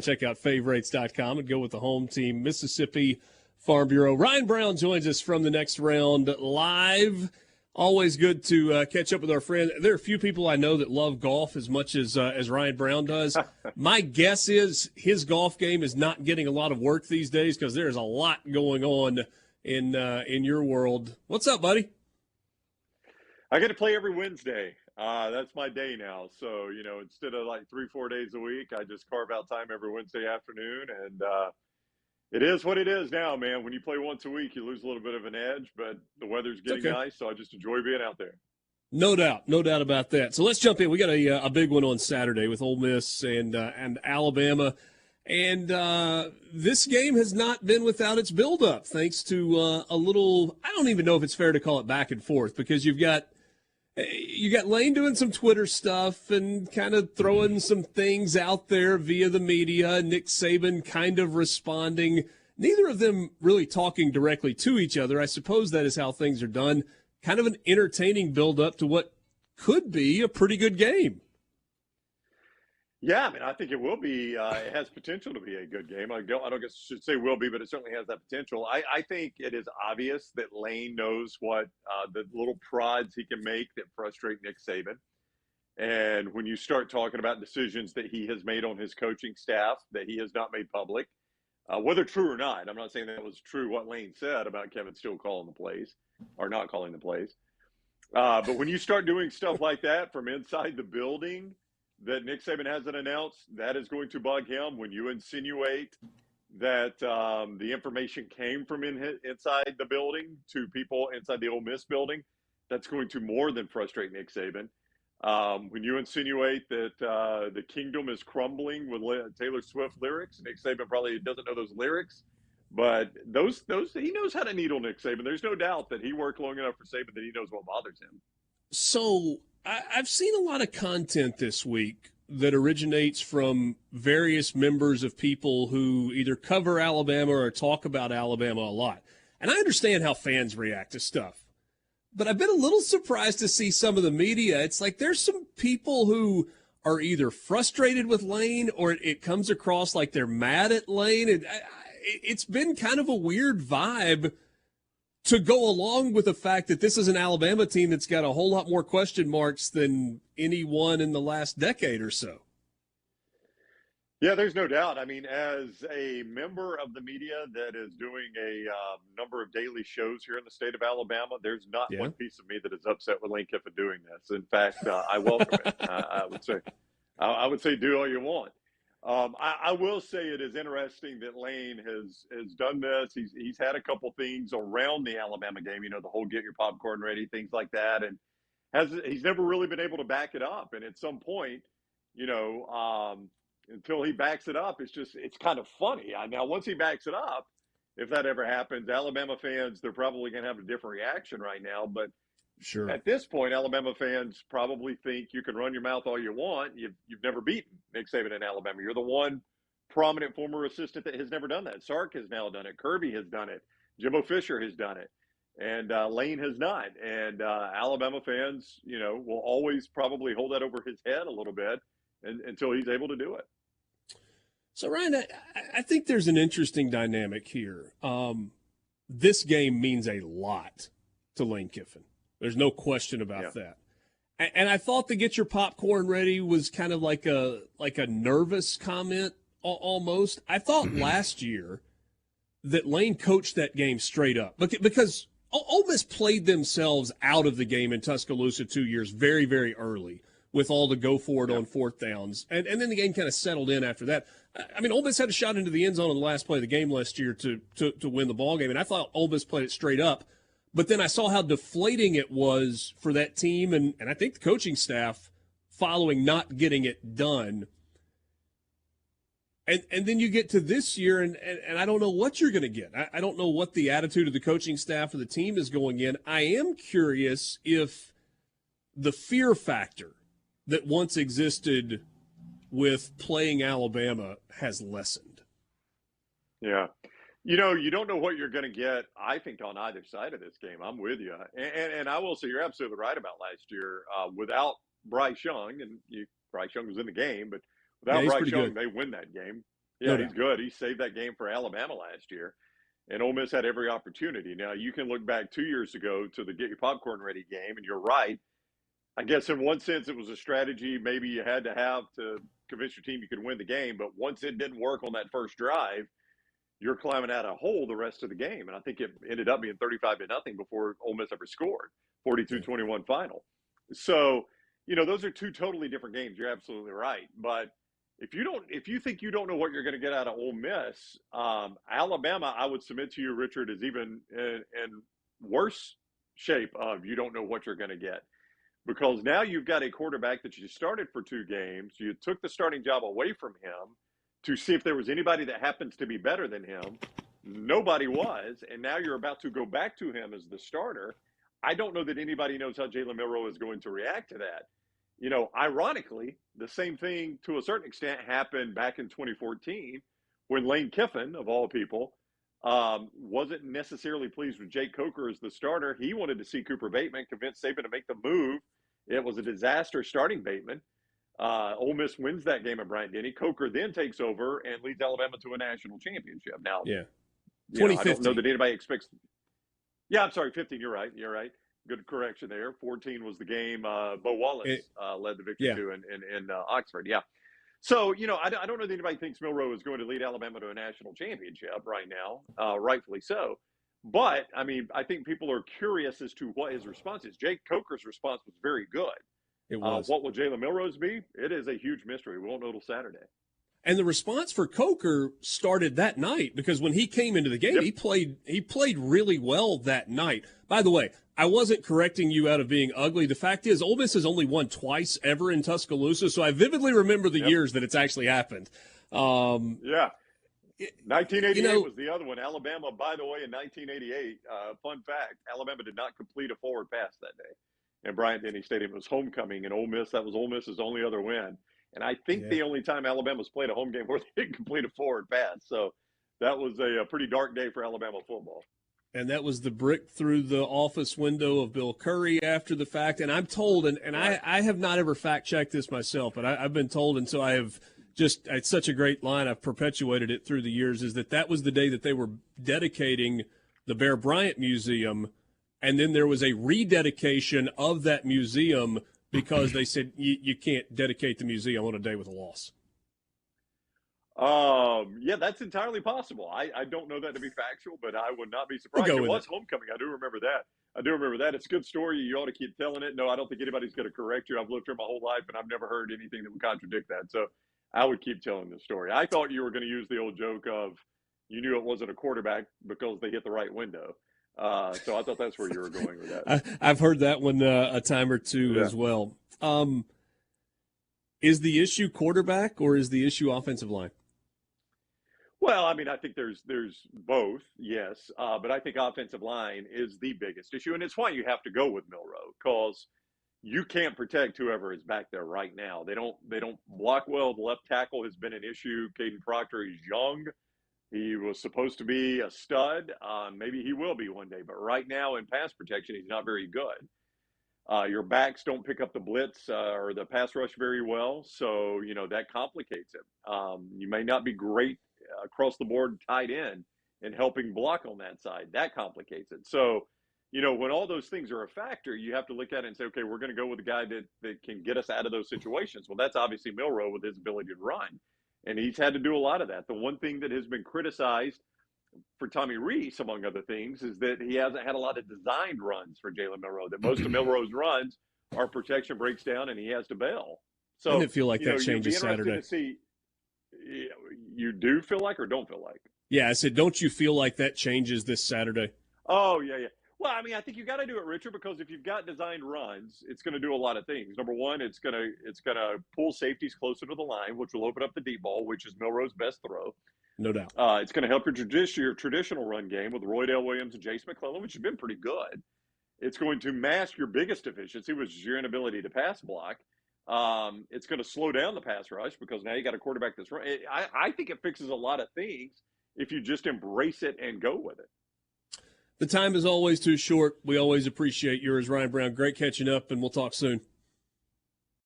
Check out favorites.com and go with the home team, Mississippi Farm Bureau. Ryan Brown joins us from the Next Round live. Always good to catch up with our friend. There are a few people I know that love golf as much as Ryan Brown does. My guess is his golf game is not getting a lot of work these days because there's a lot going on in your world. What's up, buddy? I get to play every Wednesday. That's my day now. So, instead of like 3-4 days a week, I just carve out time every Wednesday afternoon. And it is what it is now, man. When you play once a week, you lose a little bit of an edge, but the weather's getting nice, so I just enjoy being out there. No doubt about that. So let's jump in. We got a big one on Saturday with Ole Miss and Alabama. And this game has not been without its buildup, thanks to a little – I don't even know if it's fair to call it back and forth because you got Lane doing some Twitter stuff and kind of throwing some things out there via the media. Nick Saban kind of responding. Neither of them really talking directly to each other. I suppose that is how things are done. Kind of an entertaining build-up to what could be a pretty good game. Yeah, I mean, I think it will be. It has potential to be a good game. I don't guess I should say will be, but it certainly has that potential. I think it is obvious that Lane knows what the little prods he can make that frustrate Nick Saban. And when you start talking about decisions that he has made on his coaching staff that he has not made public, whether true or not, I'm not saying that was true what Lane said about Kevin Steele calling the plays or not calling the plays. But when you start doing stuff like that from inside the building that Nick Saban hasn't announced, that is going to bug him. When you insinuate that the information came from inside the building to people inside the Ole Miss building, that's going to more than frustrate Nick Saban. When you insinuate that the kingdom is crumbling with Taylor Swift lyrics, Nick Saban probably doesn't know those lyrics, but those he knows how to needle Nick Saban. There's no doubt that he worked long enough for Saban that he knows what bothers him. So I've seen a lot of content this week that originates from various members of people who either cover Alabama or talk about Alabama a lot. And I understand how fans react to stuff. But I've been a little surprised to see some of the media. It's like there's some people who are either frustrated with Lane or it comes across like they're mad at Lane. It's been kind of a weird vibe to go along with the fact that this is an Alabama team that's got a whole lot more question marks than anyone in the last decade or so. Yeah, there's no doubt. I mean, as a member of the media that is doing a number of daily shows here in the state of Alabama, there's not one piece of me that is upset with Lane Kiffin doing this. In fact, I welcome it. I would say do all you want. I will say it is interesting that Lane has done this. He's had a couple things around the Alabama game, the whole get your popcorn ready, things like that, and he's never really been able to back it up. And at some point, until he backs it up, it's kind of funny. Now, once he backs it up, if that ever happens, Alabama fans, they're probably going to have a different reaction right now. But sure, at this point, Alabama fans probably think you can run your mouth all you want. You've never beaten Nick Saban in Alabama. You're the one prominent former assistant that has never done that. Sark has now done it. Kirby has done it. Jimbo Fisher has done it. And Lane has not. And Alabama fans, will always probably hold that over his head a little bit until he's able to do it. So, Ryan, I think there's an interesting dynamic here. This game means a lot to Lane Kiffin. There's no question about that. And I thought the get your popcorn ready was kind of like a nervous comment almost. I thought last year that Lane coached that game straight up because Ole Miss played themselves out of the game in Tuscaloosa 2 years very, very early with all the go for it on fourth downs. And then the game kind of settled in after that. I mean, Ole Miss had a shot into the end zone on the last play of the game last year to win the ball game, and I thought Ole Miss played it straight up. But then I saw how deflating it was for that team, and I think the coaching staff following not getting it done. And then you get to this year, and I don't know what you're going to get. I don't know what the attitude of the coaching staff or the team is going in. I am curious if the fear factor that once existed with playing Alabama has lessened. Yeah. You don't know what you're going to get, I think, on either side of this game. I'm with you. And I will say you're absolutely right about last year. Without Bryce Young, and Bryce Young was in the game, but without Bryce Young, they win that game. No Yeah, he's doubt. good. He saved that game for Alabama last year, and Ole Miss had every opportunity. Now, you can look back 2 years ago to the get your popcorn ready game, and you're right. I guess in one sense it was a strategy maybe you had to have to convince your team you could win the game, but once it didn't work on that first drive, you're climbing out a hole the rest of the game. And I think it ended up being 35-0 before Ole Miss ever scored, Yeah. 42-21 final. So, those are two totally different games. You're absolutely right. But if you think you don't know what you're going to get out of Ole Miss, Alabama, I would submit to you, Richard, is even in worse shape of you don't know what you're going to get. Because now you've got a quarterback that you started for 2 games. You took the starting job away from him to see if there was anybody that happens to be better than him. Nobody was. And now you're about to go back to him as the starter. I don't know that anybody knows how Jalen Milroe is going to react to that. Ironically, the same thing to a certain extent happened back in 2014 when Lane Kiffin, of all people, wasn't necessarily pleased with Jake Coker as the starter. He wanted to see Cooper Bateman, convinced Saban to make the move. It was a disaster starting Bateman. Ole Miss wins that game at Bryant-Denny. Coker then takes over and leads Alabama to a national championship. Now, Yeah. I don't know that anybody expects. Yeah, I'm sorry, 15. You're right. Good correction there. 14 was the game Bo Wallace led the victory to in Oxford. Yeah. So, I don't know that anybody thinks Milroe is going to lead Alabama to a national championship right now, rightfully so. But, I think people are curious as to what his response is. Jake Coker's response was very good. It was. What will Jalen Milroe's be? It is a huge mystery. We won't know till Saturday. And the response for Coker started that night because when he came into the game, he played really well that night. By the way, I wasn't correcting you out of being ugly. The fact is, Ole Miss has only won twice ever in Tuscaloosa, so I vividly remember the years that it's actually happened. 1988 was the other one. Alabama, by the way, in 1988, fun fact, Alabama did not complete a forward pass that day. And Bryant-Denny Stadium was homecoming, and Ole Miss, that was Ole Miss's only other win. And I think the only time Alabama's played a home game where they didn't complete a forward pass. So that was a pretty dark day for Alabama football. And that was the brick through the office window of Bill Curry after the fact. And I'm told, and I have not ever fact-checked this myself, but I've been told, and so I have just – it's such a great line. I've perpetuated it through the years, is that was the day that they were dedicating the Bear Bryant Museum, and then there was a rededication of that museum because they said you can't dedicate the museum on a day with a loss. Yeah, that's entirely possible. I don't know that to be factual, but I would not be surprised. It was homecoming. I do remember that. It's a good story. You ought to keep telling it. No, I don't think anybody's going to correct you. I've lived here my whole life, and I've never heard anything that would contradict that. So I would keep telling the story. I thought you were going to use the old joke of you knew it wasn't a quarterback because they hit the right window. So I thought that's where you were going with that. I've heard that one a time or two as well. Is the issue quarterback or is the issue offensive line? Well, I think there's both, yes, but I think offensive line is the biggest issue, and it's why you have to go with Milroe because you can't protect whoever is back there right now. They don't block well. The left tackle has been an issue. Caden Proctor is young. He was supposed to be a stud. Maybe he will be one day, but right now in pass protection, he's not very good. Your backs don't pick up the blitz or the pass rush very well, so that complicates it. You may not be great across the board tight end and helping block on that side. That complicates it. So, when all those things are a factor, you have to look at it and say, okay, we're going to go with a guy that can get us out of those situations. Well, that's obviously Milroe with his ability to run. And he's had to do a lot of that. The one thing that has been criticized for Tommy Rees, among other things, is that he hasn't had a lot of designed runs for Jalen Milroe, that most of Milroe's runs are protection breaks down and he has to bail. So I didn't feel like that changes Saturday. To see, you do feel like or don't feel like? Yeah, I said, don't you feel like that changes this Saturday? Oh, yeah. Well, I think you got to do it, Richard, because if you've got designed runs, it's going to do a lot of things. Number one, it's going to pull safeties closer to the line, which will open up the deep ball, which is Milroe's best throw. No doubt. It's going to help your traditional run game with Roydale Williams and Jace McClellan, which has been pretty good. It's going to mask your biggest deficiency, which is your inability to pass block. It's going to slow down the pass rush because now you got a quarterback that's run. I think it fixes a lot of things if you just embrace it and go with it. The time is always too short. We always appreciate yours, Ryan Brown. Great catching up, and we'll talk soon.